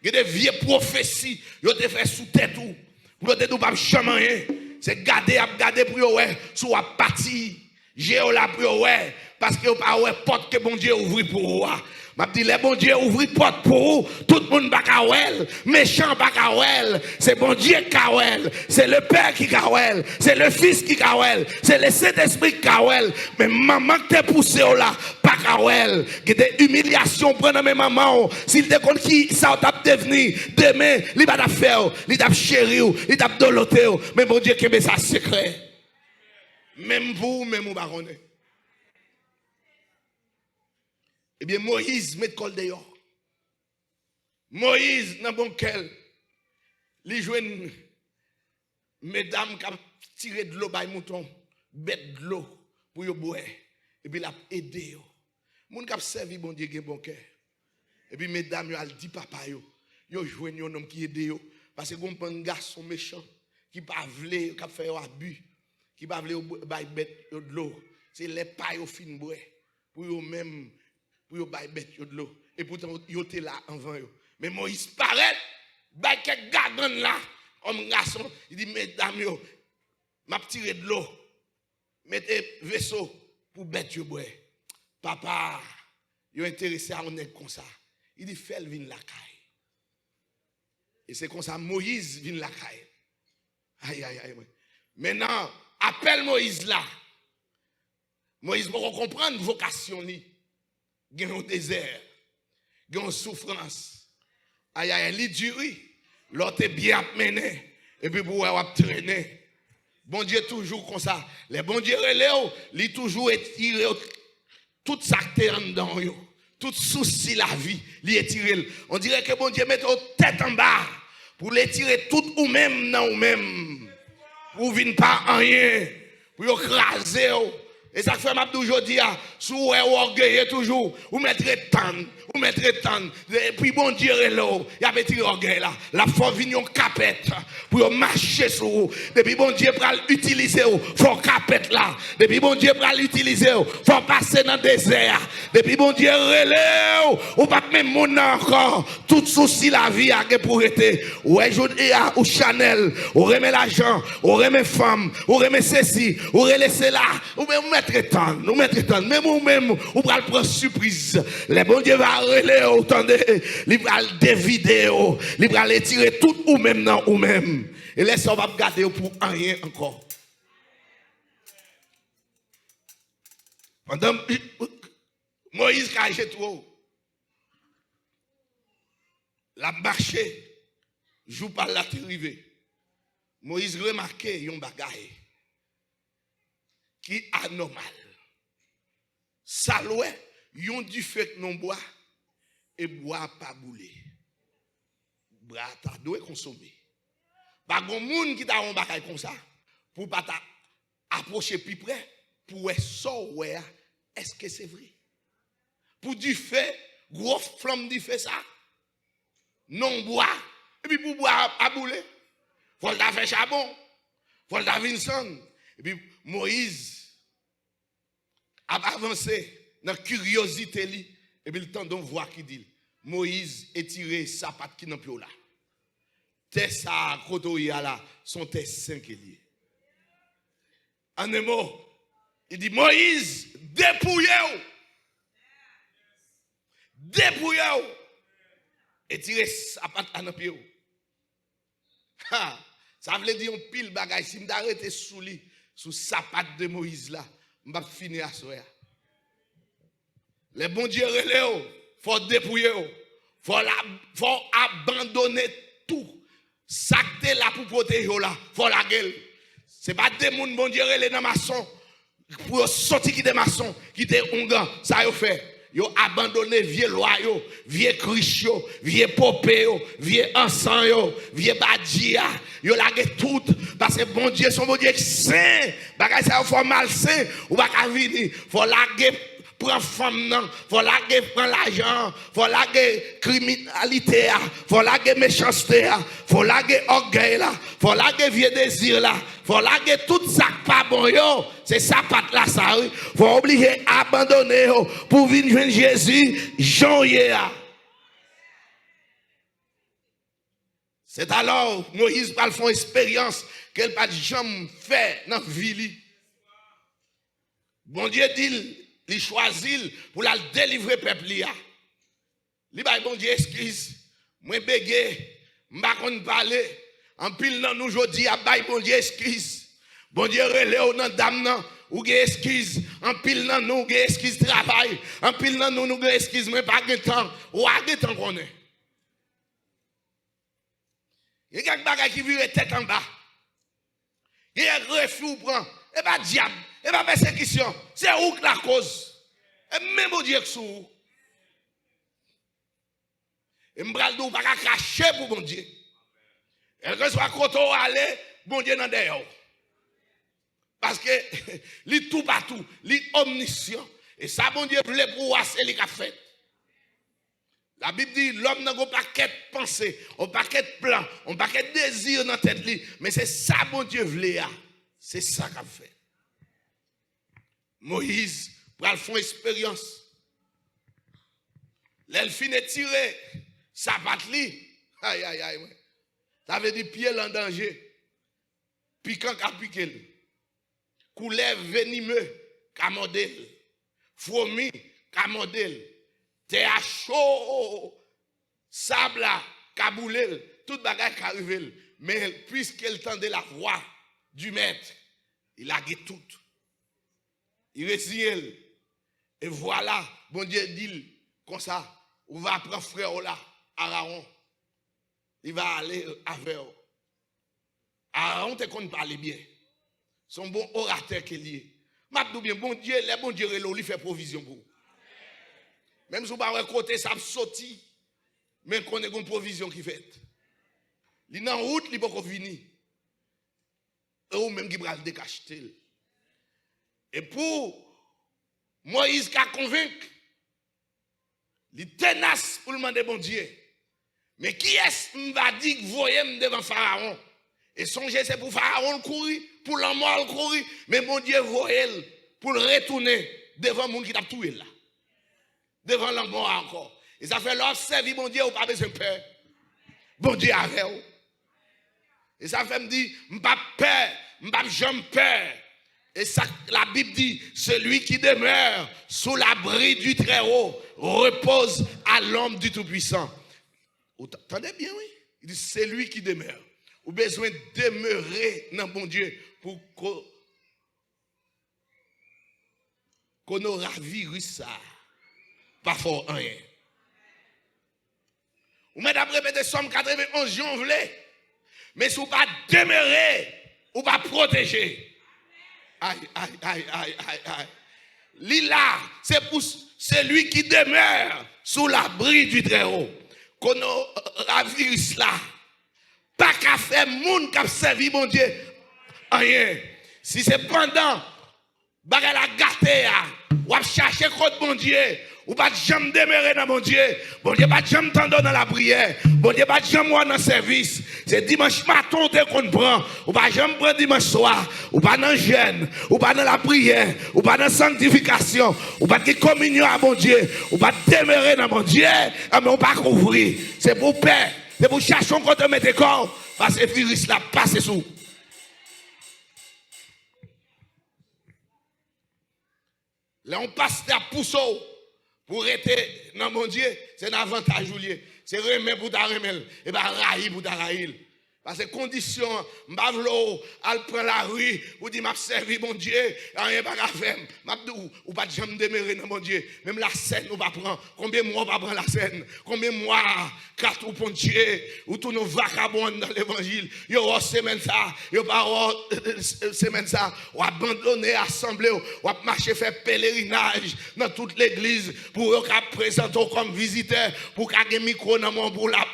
Il y a des vieilles prophéties, ils ont fait sous tête tout. Pour ne pas changer. C'est garder pour eux, sous la partie. J'ai la pour ouais parce que pas ouais porte que bon Dieu ouvre pour vous. M'a dit les bon Dieu ouvre porte pour vous, tout le monde pas kawel, méchant pas kawel, c'est bon Dieu kawel, c'est le Père qui kawel, c'est le Fils qui kawel, c'est le Saint-Esprit qui kawel, mais maman t'es poussé là pas kawel, que des humiliations prendre mes mamans, s'il te compte qui ça t'a devenir demain, il va faire, il t'a chéri, il t'a doloté, mais bon Dieu qui met ça secret. Même vous, même vous, baronne. Eh bien, Moïse met le col dehors. Moïse, dans bon quel, il joue une mesdames qui ont tiré de l'eau par mouton, bête de l'eau pour y boire. Et puis, il a aidé. Les gens qui ont servi, bon Dieu, qui bon cœur. Et puis, mesdames, ils ont dit papa, ils ont joué un homme qui aide. Parce que un garçon méchant qui ne pas voulu, qui a fait un abus. qui va vle bay bête de l'eau, c'est les pailles au fin bois pour eux même pour eux bay bête de l'eau et pourtant yo était là avant yo. Mais Moïse paraît bay quelques garçons là, homme garçon, il dit mesdames yo, m'a tiré de l'eau. Mettez vaisseau pour bête yo bois. Papa, yo intéressé à on est comme ça. Il dit fais vinn la caille. Et c'est comme ça Moïse vient la caille. Aïe aïe aïe. Maintenant, appelle Moïse là. Moïse pour comprendre vocation li. Gen au désert. Gen en souffrance. Aïe aïe, li duri. L'autre est bien mené et puis pour avoir traîner. Bon Dieu toujours comme ça. Les bon Dieu relève, li toujours étiré tout ça qui est en dedans yo. Tout souci la vie, li étiré. On dirait que bon Dieu met aux tête en bas pour l'étirer tout ou même non ou même. Pour venir pas en rien, pour écraser. Et ça fait m'a toujours dit sous orgueil toujours, ou mettre temps, et puis bon Dieu là, il y a petit orgueil là, la faut venir capette pour marcher sur vous. Depuis bon Dieu pour l'utiliser, faut capette là. Depuis bon Dieu pour l'utiliser, faut passer dans le désert. Depuis bon Dieu relève, ou pas même mon encore, tout souci la vie a pour être. Ouais, ou Chanel, ou remet l'argent, ou remet femme, ou remet ceci, ou relaisser là, ou même mettre temps, même ou même, ou pral prendre surprise. Les bon Dieu va relayer, attendez, il va dévider, il va les tirer tout ou même non ou même. Et laisse on va garder pour rien encore. Pendant Moïse caché trop. La marché, joue par la arrivé. Moïse remarqué yon bagaille qui est anormal. Saloué, yon du fait non bois et bois pas boulé. Bras ta doit consommer. Pas gon moun qui t'a un bagaille comme ça pour pas approcher plus près pour est-ce que c'est vrai? Pour du fait, gros flamme du fait ça. Non bois et puis pour boire à bouler. Faut la faire charbon. Faut la Vincent. Et puis Moïse a avancé dans la curiosité li et puis le temps d'on voit qui dit Moïse étiré sa patte qui n'a plus là. Tessa kotoya là son test 5 lié. En un mot, il dit Moïse dépouillez-vous. Dépouillez-vous. Étiré sa patte à nos pieds. Ça veut dire un pile bagay si m'arrêter sous lui sous sa patte de Moïse là, m'pa finir à soya. Les bon Dieu relève, faut dépouiller, faut abandonner tout. Ça que t'es là pour protéger là, faut la gueule. C'est pas des moun bon Dieu relève dans maçon pour sortir qui des maçons, qui des ongan, ça yo fait. Yo abandonné vieux loi yo, vieux criche yo, vieux popé yo, vieux encens yo, vieux badia, yo lage tout parce que bon Dieu son bon Dieu saint, bagay ça faut mal saint ou pas ka venir, faut laguer prend femme non, faut laguer prend l'argent, faut laguer criminalité, faut laguer méchanceté, faut laguer orgueil là, faut laguer vieux désir là, faut laguer tout ça pas bon yo, c'est ça patte là ça, faut obliger abandonner yo pour venir joindre Jésus janvier. C'est alors Moïse va faire expérience qu'elle pas jamais fait dans vie. Bon Dieu dit il choisit pour la délivrer peuple li. Li bay bon Dieu excuse, moi bégué, m'pa konn parler, en pile nan nous jodi a bay bon Dieu excuse. Bon Dieu relève nan dame nan ou ge excuse, en pile nan nous ge excuse travail, en pile nan nous ge excuse moi pas gen temps, ou a gen temps connaît. Il y a quelques bagages qui virent tête en bas. Il y a un refus ou prend, et pas diable. Et pas persécution, c'est où que la cause. Et même au Dieu que sous. Et m'bral dou pas cracher pour bon Dieu. Et que soit quand on aller, bon Dieu dans derrière. Parce que li tout partout, li omniscient. Et ça bon Dieu voulait pour c'est lui qui a fait. La Bible dit l'homme n'a pas paquet de pensées, un paquet de plans, un paquet de désirs dans la tête, mais c'est ça bon Dieu voulait. C'est ça qu'a fait. Moïse, pour faire une expérience. L'elfine est tiré, ça patte li. Aïe, aïe, aïe. Ça veut dire pied en danger. Piquant qu'a piqué. Couleuvre venimeux, qu'a modèle. Fourmi, qu'a modèle. Terre chaud, sable, qu'a boulé. Tout bagage qu'a arrivé. Mais puisqu'elle tendait la voix du maître, il a gué tout. Il réussit. Et voilà, bon Dieu dit comme ça, on va prendre frère là, Aaron. Il va aller avec eux. Aaron te qu'on parle bien. Son bon orateur qu'il est. M'abdou bien, bon Dieu, les bon Dieu, il fait provision pour vous. Même si vous n'avez pas côté, ça sorti, mais qu'on ait une provision qui fait. Il est en route, il n'est pas fini. Et ou même qui va le décacheter. Et pour Moïse qui a convaincu, il est tenace pour le demander bon Dieu. Mais qui est-ce qui va dire que vous voyez devant Pharaon? Et songez, c'est pour Pharaon courir, pour la mort courir. Mais bon Dieu, voyez pour le retourner devant le monde qui t'a tué là. Devant la mort encore. Et ça fait leur servir, bon Dieu, ou pas besoin de peur. Bon Dieu avec vous. Et ça fait me dire, m'pas peur, m'pas jamais peur. Et ça, la Bible dit, celui qui demeure sous l'abri du Très-Haut repose à l'ombre du Tout-Puissant. Vous entendez bien, oui? Il dit, c'est lui qui demeure. Vous avez besoin de demeurer dans bon Dieu pour qu'on aura virus ça. Pas fort rien. Vous mettez après répéter Somme 91, j'en voulais. Mais si vous ne pas demeurer, ou pas protéger. Aïe, aïe, aïe, aïe, aïe, aïe. Lila, c'est pour celui qui demeure sous l'abri du Très-Haut. Qu'on aura virus là. Pas qu'à faire moun qui a servi mon Dieu. Rien. Si c'est pendant, bagarre la gâté, ou à chercher contre mon Dieu, ou pas jamais demeurer dans mon Dieu. Bon Dieu pas jamais t'entendre dans la prière. Bon Dieu pas jamais moi dans le service. C'est dimanche matin qu'on prend. Ou pas jamais prendre dimanche soir. Ou pas dans le jeûne. Ou pas dans la prière. Ou pas dans la sanctification. Ou pas de communion à mon Dieu. Ou pas demeurer dans mon Dieu. Mais on pas couvrir. C'est pour paix. C'est pour chercher quand on met des corps. Parce que le virus là passe sous. Là on passe la pousseau. Pour être dans mon Dieu, c'est un avantage, Julien. C'est remettre pour ta remettre. Et bien, raïr pour ta raïr. Parce que condition, m'bavlo, al prend la rue, pour dire m'a servi mon Dieu, rien pas faire. M'abdou, ou pas de jamais demeurer dans mon Dieu. Même la scène, on va prendre. Combien de mois on va prendre la scène? Combien de mois, 4 ou pour Dieu, ou tous nos vagabonds dans l'évangile. Yo, semaine ça, yo pas semaine ça, ou abandonner, assembler, ou marcher faire pèlerinage dans toute l'église, pour présenter comme visiteur, pour qu'il y ait un micro dans mon pour la.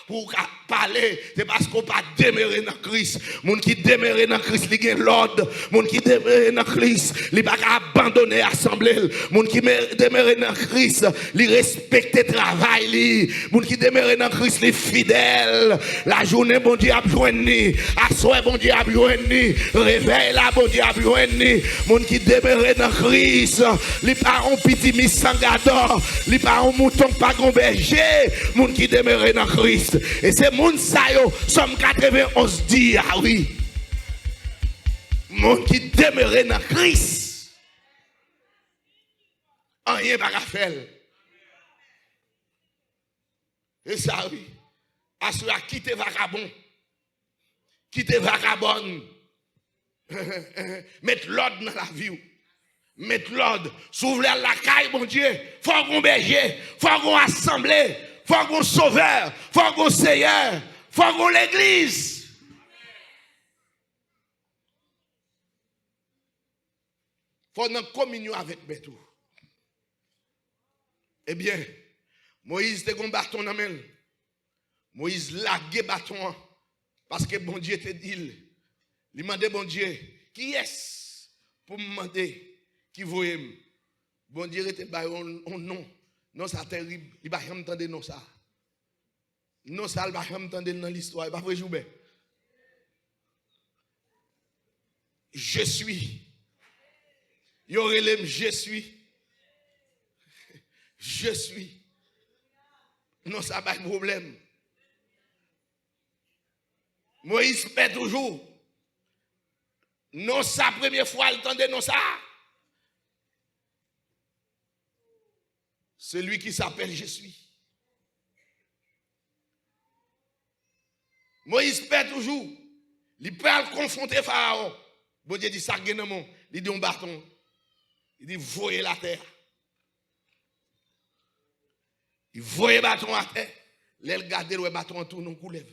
Pour parler, c'est parce qu'on pas demeurer dans Christ. Moun qui demeure dans Christ, il gagne l'ordre. Moun qui demeure dans Christ, il pas abandonner l'assemblée. Moun qui demeure dans Christ, il respecte le travail. Moun qui demeure dans Christ, il est fidèle. La journée, bon Dieu a besoin de à soir, bon Dieu a besoin de réveil là, bon Dieu a besoin de moun qui demeure dans Christ, il pas un petit missangador, il pas un mouton pas un berger. Moun qui demeure dans Christ. Et c'est moun sa yo, Somme 91 dit, ah oui. Moun qui demeure dans Christ. Rien pas faire. Et ça oui. Assoua quitter vagabond. Quitter vagabonde. Mettre l'ordre dans la vie. Mettre l'ordre. S'ouvrir la caille, mon Dieu. Faut qu'on berger. Faut qu'on assemblée. Faut qu'on sauveur, faut qu'on seigneur, faut qu'on l'église. Faut qu'on communion avec Bétou. Eh bien, Moïse te gon bâton dans main. Moïse lagué bâton parce que bon Dieu te dit, il m'a demandé bon Dieu, qui est-ce pour me demander qui voyait? Bon Dieu était ba on nom. Non, ça terrible. Il va jamais entendre non ça. Non, ça, il va jamais entendre dans l'histoire. Il va pas jouer. je suis. Yo relève je suis. Je suis. Non, ça pas de problème. Moïse fait toujours. Non, sa première fois, il tendait non ça. Celui qui s'appelle je suis. Moïse fait toujours. Il peut confronter Pharaon. Bon Dieu dit ça, il dit un bâton. Il dit voyez la terre. Il voyait le bâton à terre. L'elle garde le bâton en tourne en coulève.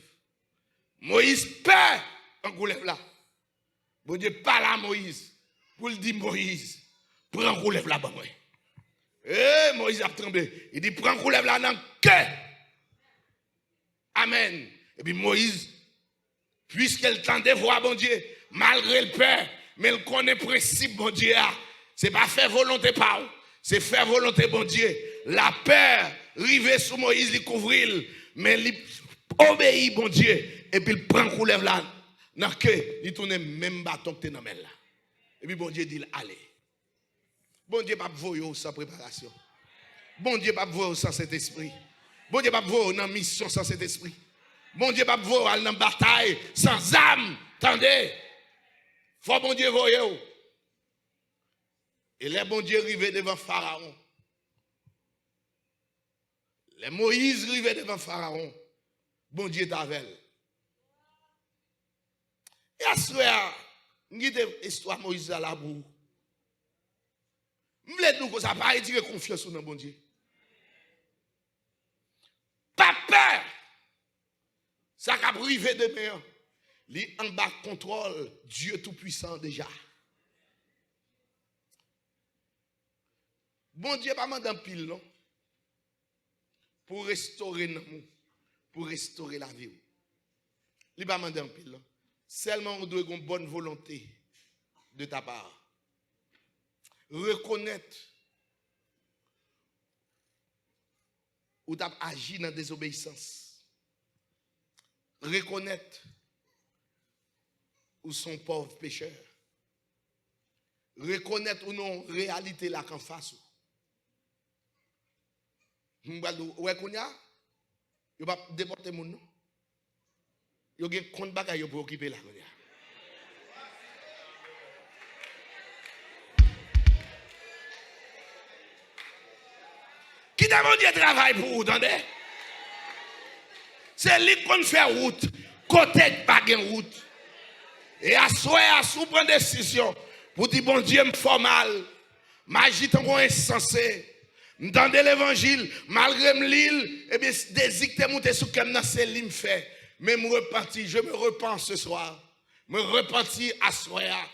Moïse perd en coulève là. Bon Dieu parle à Moïse. Pour lui dire Moïse, prends en coulève là-bas. Eh, Moïse a tremblé. Il dit prends en coulève là dans le cœur. Amen. Et puis Moïse, puisqu'elle tendait voir bon Dieu, malgré le peur, mais elle connaît le principe bon Dieu. C'est pas faire volonté par eux, c'est faire volonté bon Dieu. La peur rive sous Moïse, il couvrir, mais il obéit bon Dieu. Et puis il prend coulève là, dans le cœur, il tourne même bâton que tu es dans la main là. Et puis bon Dieu dit allez. Bon Dieu pas vous sans préparation. Bon Dieu pas vous sans cet esprit. Bon Dieu pas vous dans mission sans cet esprit. Bon Dieu pas vous dans bataille sans âme. Attendez. Faut bon Dieu voyez. Et les bon Dieu arrivé devant Pharaon. Les Moïse arrivé devant Pharaon. Bon Dieu t'avait. Et à ce moment, nous avons l'histoire Moïse à la boue. Nous voulons que ça ne pas dire confiance dans bon Dieu. Pas peur. Ça a privé de meilleur. Il en bas contrôle Dieu Tout-Puissant déjà. Bon Dieu pas mandé en pile non. Pour restaurer l'amour, pour restaurer la vie. Il pas mandé en pile non. Seulement on doit avoir une bonne volonté de ta part. Reconnaître où tu as agi dans la désobéissance. Reconnaître où sont pauvres pécheurs. Reconnaître où non réalité là qu'en face. Ouais qu'on y a, il va déporter mon nom. Il y a un compte bagaille pour occuper là. Qui demande de travail pour vous, entendez? C'est lui qui fait route, côté de pas de route. Et à soi, à sous prendre décision pour dire bon Dieu me fait mal, magie tant qu'on insensé. M'entendez l'évangile, malgré l'île, eh bien, désicte monter sous comme dans c'est lui me fait. Mais je me repens ce soir. Me repentis à soir.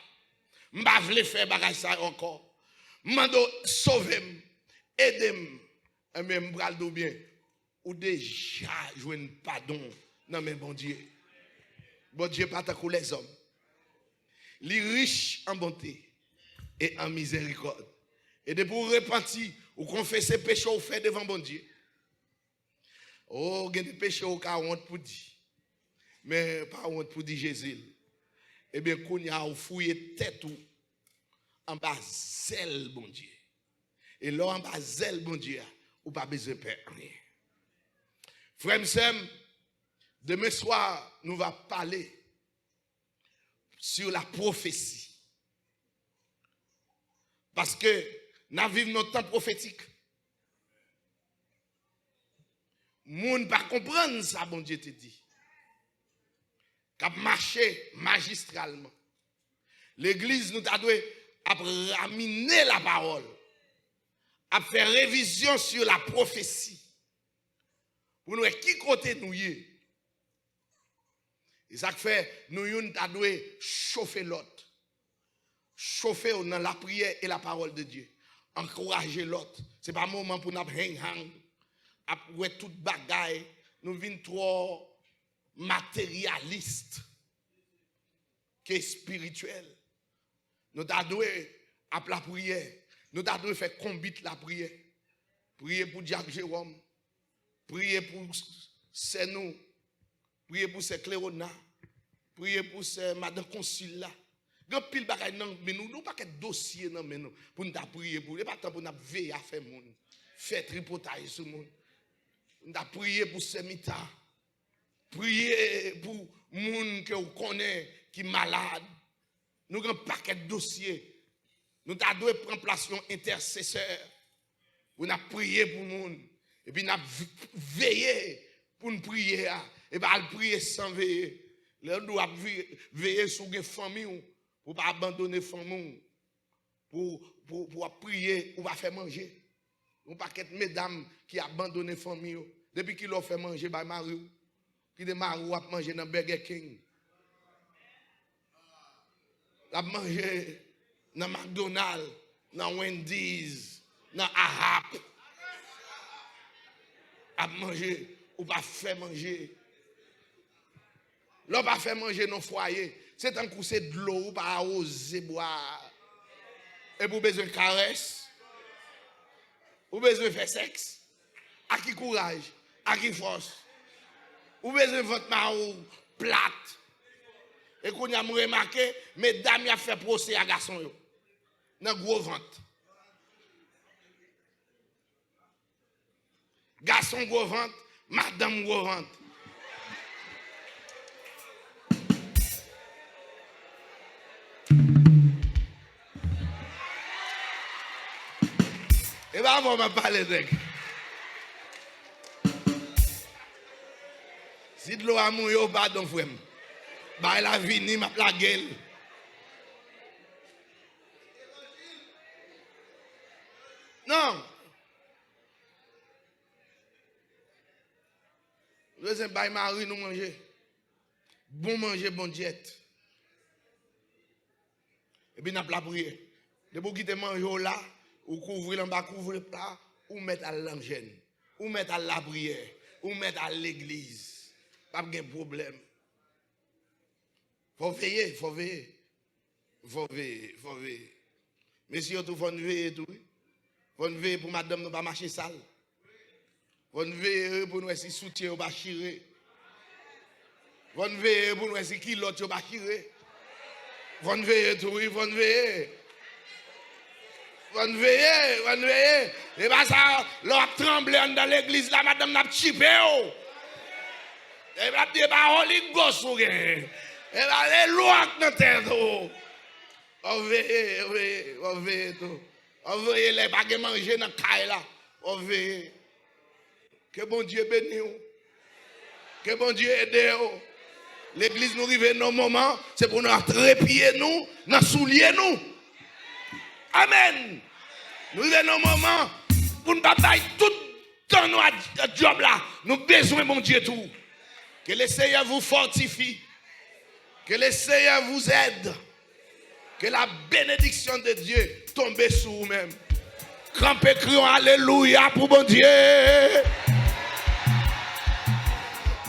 M'ba vle faire bagay ça encore. Mando sauver-moi, aidez-moi. Et même bral do bien. Ou déjà jouer pardon dans mes bon Dieu. Bon Dieu pas tant que les hommes. Les riches en bonté et en miséricorde. Et de pour repentir ou confesser péché ou fait devant bon Dieu. Oh, il y a des péchés au cas honte pour dire. Mais pas honte pour dire Jésus. Eh bien, qu'on y a fouillé tête ou en bas zèle bon Dieu. Et là en bas zèle bon Dieu, ou pas besoin de faire rien. Frère et sœurs, demain soir, nous allons parler sur la prophétie. Parce que nous vivons notre temps prophétique. Moun pas comprendre ça, bon Dieu te dit. Cap marcher magistralement. L'église nous a dû ramener la parole, à faire révision sur la prophétie. Pour nous, qui côté nous y est. Et ça fait, nous avons chauffer l'autre. Chauffer dans la prière et la parole de Dieu. Encourager l'autre. Ce n'est pas un moment pour nous hang. Après toute bagaille, nous venons trop matérialistes que spirituels. Nous avons à la prière. Nous avons fait combattre la prière. Prier pour Jacques Jérôme. Prier pour Senou. Prier pour ces Cléona. Prier pour ces Madame Consul là. Grand pile bagay nan mais nous pas qu'un dossier nan mais nous pour nous prier pour pas temps pour nous veiller à faire monde. Faire tripotage sur monde. Nous prier pour semita. Prier pour monde que vous connaissez qui malade. Nous avons un paquet de dossiers. Nous devons prendre place intercesseur. Pour nous prier pour monde. Et puis nous veiller pour nous prier. Et bien nous prier sans veiller. Nous devons veiller sur les familles. Pour ne pas abandonner les familles. Pour prier ou pas faire manger. Nous pas qu'être mesdames qui abandonnent les familles. Depuis qu'ils l'ont fait manger, by Mario. Qui de Mario a mangé dans Burger King. A mangé dans McDonald's, dans Wendy's, dans AHAP. A mangé ou pas faire manger. L'on pas faire manger dans le foyer. C'est un coup c'est de l'eau ou pas oser boire. Et vous besoin de caresse. Vous besoin de faire sexe. À qui courage, à qui force. Vous besoin de votre main plate. Et qu'on y a remarqué, mesdames y a fait procès à garçon yo. Dans gros ventre. Garçon gros ventre, madame gros ventre. Et bien, on va parler de si de l'eau a mouillé au bas d'un frère, bah la vini, m'a la gueule. Non. Deuxième bail Marie nous manger. Bon manger, bon diète. Et puis, nous avons la prière. De vous quitter manger là, ou couvrir en bas, couvrir là, ou mettre à l'angène, ou mettre à la prière, ou mettre à l'église. Pas de problème. Faut veiller, faut veiller. Faut veiller, faut veiller. Messieurs, il faut veiller tout. Faut veiller pour madame ne pas marcher sale. Faut veiller pour nous si soutien ou pas chirer. Faut veiller pour nous si qui l'autre ou pas chirer. Faut veiller tout, faut veiller. Faut veiller, faut veiller. Et pas ça, l'on tremble dans l'église là, madame n'a chipé. Et bien, il y a Holy Ghost. Et bien, les lois dans tête. On veille, on veille tout. On veille les baguettes manger dans la caille là. On veille. Que bon Dieu bénisse. Que bon Dieu aide. L'église nous arrive dans nos moments, c'est pour nous trépieder nous, nous soulier nous. Amen. Nous arrivons dans nos moments pour nous batailler tout dans notre job là. Nous avons besoin, mon Dieu, tout. Que le Seigneur vous fortifie. Que le Seigneur vous aide. Que la bénédiction de Dieu tombe sur vous-même. Campez, crions alléluia pour mon Dieu.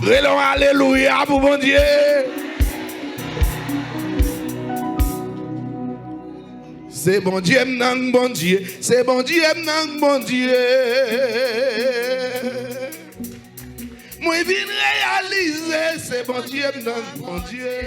Relons alléluia pour mon Dieu. C'est bon Dieu, m'nang bon Dieu. C'est bon Dieu, m'nang bon Dieu. Moi, je viens réaliser, c'est bon Dieu, m'nang bon Dieu.